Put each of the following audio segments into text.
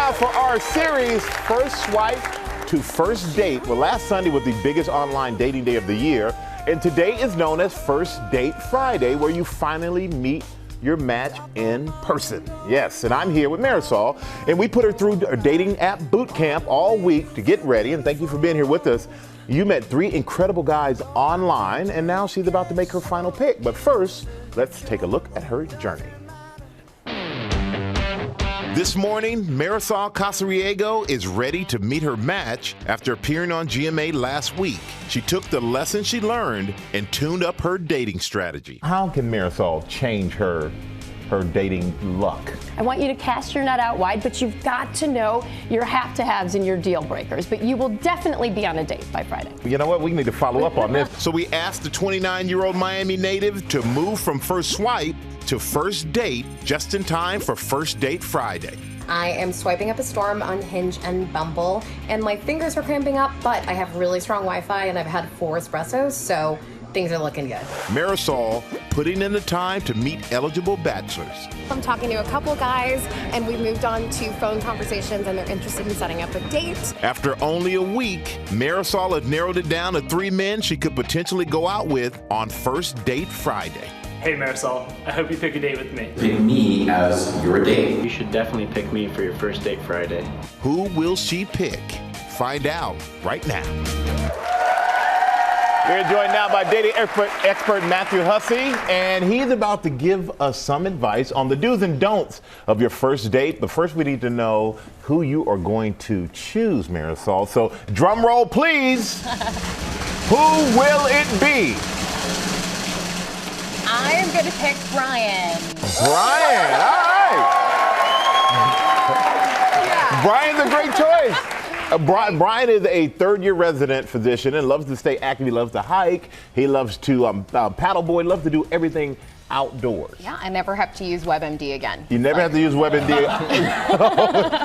now for our series, First Swipe to First Date. Well, last Sunday was the biggest online dating day of the year, and today is known as First Date Friday, where you finally meet your match in person. Yes, and I'm here with Marisol, and we put her through a dating app boot camp all week to get ready, and thank you for being here with us. You met 3 incredible guys online, and now she's about to make her final pick. But first, let's take a look at her journey. This morning, Marisol Casariego is ready to meet her match after appearing on GMA last week. She took the lessons she learned and tuned up her dating strategy. How can Marisol change her dating luck? I want you to cast your net out wide, but you've got to know your have-to-haves and your deal breakers. But you will definitely be on a date by Friday. You know what? We need to follow up on this. So we asked the 29-year-old Miami native to move from first swipe to first date just in time for First Date Friday. I am swiping up a storm on Hinge and Bumble, and my fingers are cramping up, but I have really strong Wi-Fi, and I've had 4 espressos, so things are looking good. Marisol putting in the time to meet eligible bachelors. I'm talking to a couple guys, and we moved on to phone conversations, and they're interested in setting up a date. After only a week, Marisol has narrowed it down to 3 men she could potentially go out with on First Date Friday. Hey Marisol, I hope you pick a date with me. Pick me as your date. You should definitely pick me for your first date Friday. Who will she pick? Find out right now. We're joined now by dating expert Matthew Hussey, and he's about to give us some advice on the do's and don'ts of your first date. But first, we need to know who you are going to choose, Marisol. So, drum roll, please. Who will it be? I am going to pick Brian. Brian, all right. Yeah. Brian's a great choice. Brian is a third-year resident physician and loves to stay active. He loves to hike. He loves to paddleboard. Loves to do everything outdoors. Yeah, I never have to use WebMD again. You never have to use WebMD.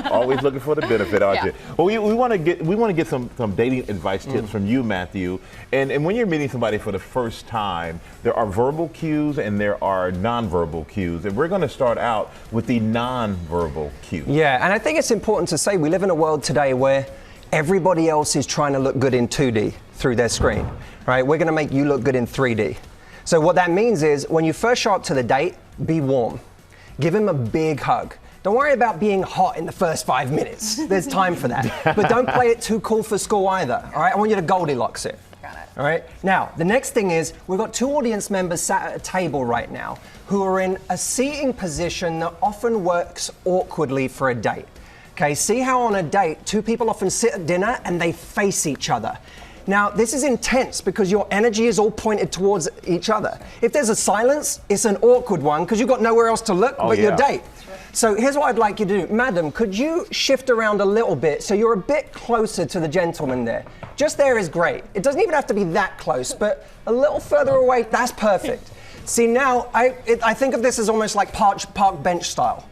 Always looking for the benefit, aren't you? Well, we want to get some dating advice tips from you, Matthew. And when you're meeting somebody for the first time, there are verbal cues and there are nonverbal cues. And we're going to start out with the nonverbal cues. Yeah, and I think it's important to say we live in a world today where everybody else is trying to look good in 2D through their screen, right? We're going to make you look good in 3D. So what that means is when you first show up to the date, be warm. Give him a big hug. Don't worry about being hot in the first 5 minutes. There's time for that. But don't play it too cool for school either, all right? I want you to Goldilocks it. Got it. All right? Now, the next thing is we've got 2 audience members sat at a table right now who are in a seating position that often works awkwardly for a date. Okay, see how on a date, 2 people often sit at dinner and they face each other. Now, this is intense because your energy is all pointed towards each other. If there's a silence, it's an awkward one because you've got nowhere else to look but your date. So here's what I'd like you to do. Madam, could you shift around a little bit so you're a bit closer to the gentleman there? Just there is great. It doesn't even have to be that close, but a little further away, that's perfect. See, now, I think of this as almost like park bench style.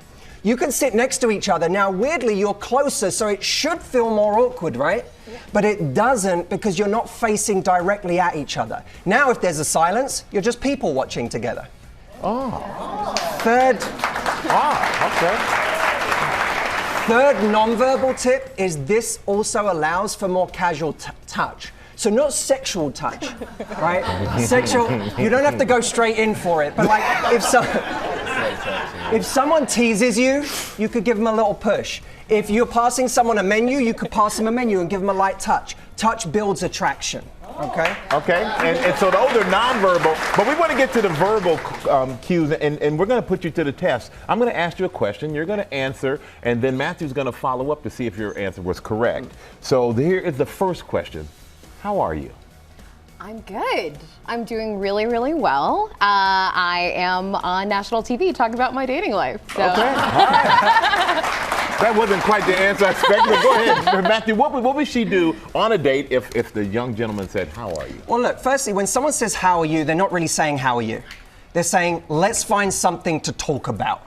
You can sit next to each other. Now, weirdly, you're closer, so it should feel more awkward, right? Yeah. But it doesn't because you're not facing directly at each other. Now, if there's a silence, you're just people watching together. Oh. Third nonverbal tip is this also allows for more casual touch. So not sexual touch, right? Sexual, you don't have to go straight in for it, but like if someone teases you, you could give them a little push. If you're passing someone a menu, you could pass them a menu and give them a light touch. Touch builds attraction, okay? Okay, and so those are nonverbal, but we want to get to the verbal cues, and we're going to put you to the test. I'm going to ask you a question, you're going to answer, and then Matthew's going to follow up to see if your answer was correct. So here is the first question. How are you? I'm good. I'm doing really, really well. I am on national TV talking about my dating life. So. Okay, all right. That wasn't quite the answer I expected. Go ahead, Matthew. What would she do on a date if the young gentleman said, "How are you?" Well, look. Firstly, when someone says "How are you," they're not really saying "How are you." They're saying, "Let's find something to talk about."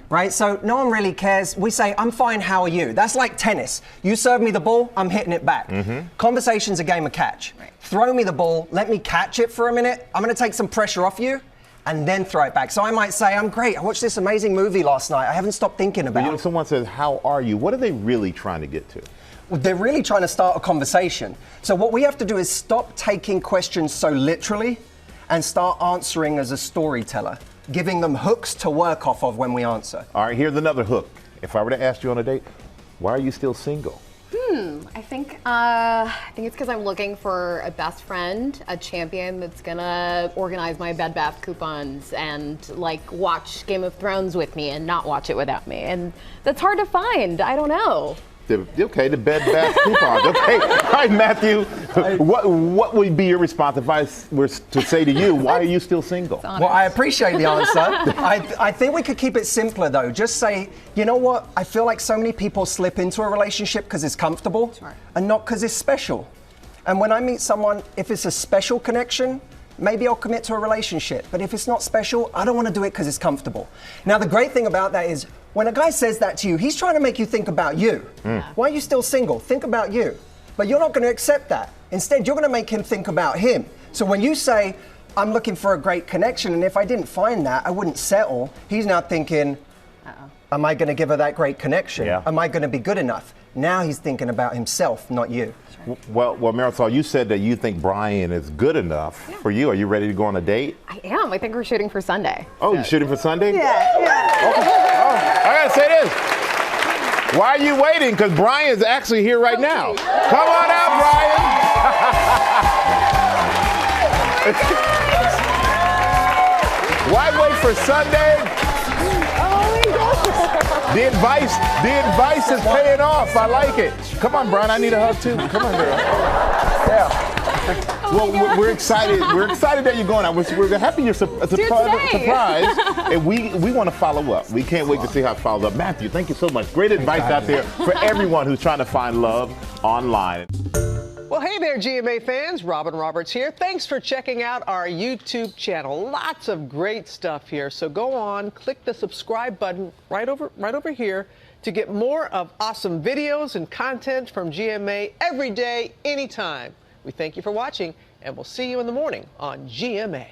Right? So no one really cares. We say, "I'm fine. How are you?" That's like tennis. You serve me the ball, I'm hitting it back. Conversation's a game of catch. Right. Throw me the ball. Let me catch it for a minute. I'm going to take some pressure off you. and then throw it back. So I might say, I'm great. I watched this amazing movie last night. I haven't stopped thinking about You know, it. if someone says, how are you? What are they really trying to get to? Well, they're really trying to start a conversation. So what we have to do is stop taking questions so literally and start answering as a storyteller, giving them hooks to work off of when we answer. All right, here's another hook. If I were to ask you on a date, why are you still single? I think it's because I'm looking for a best friend, a champion that's gonna organize my Bed Bath coupons and like watch Game of Thrones with me and not watch it without me. And that's hard to find. I don't know. Okay, the Bed Bath coupons. Okay, all right, Matthew. What would be your response if I were to say to you, why are you still single? Well, I appreciate the answer. I think we could keep it simpler though. Just say, you know what? I feel like so many people slip into a relationship because it's comfortable and not because it's special. And when I meet someone, if it's a special connection, maybe I'll commit to a relationship. But if it's not special, I don't want to do it because it's comfortable. Now, the great thing about that is when a guy says that to you, he's trying to make you think about you. Why are you still single? Think about you. But you're not going to accept that. Instead, you're going to make him think about him. So when you say, I'm looking for a great connection, and if I didn't find that, I wouldn't settle, he's now thinking, am I going to give her that great connection? Yeah. Am I going to be good enough? Now he's thinking about himself, not you. Well, Marisol, you said that you think Brian is good enough for you. Are you ready to go on a date? I am. I think we're shooting for Sunday. Oh, you're shooting for Sunday? Yeah. I gotta say this. Why are you waiting? Because Brian's actually here right now. Come on out, Brian. Why wait for Sunday? The advice is paying off. I like it. Come on, Brian. I need a hug too. Come on, girl. Yeah. Well, we're excited. We're excited that you're going out. We're happy you're surprised, and we want to follow up. We can't wait to see how it follows up. Matthew, thank you so much. Great advice out there for everyone who's trying to find love online. Well, hey there, GMA fans. Robin Roberts here. Thanks for checking out our YouTube channel. Lots of great stuff here. So go on, click the subscribe button right over here to get more of awesome videos and content from GMA every day, anytime. We thank you for watching, and we'll see you in the morning on GMA.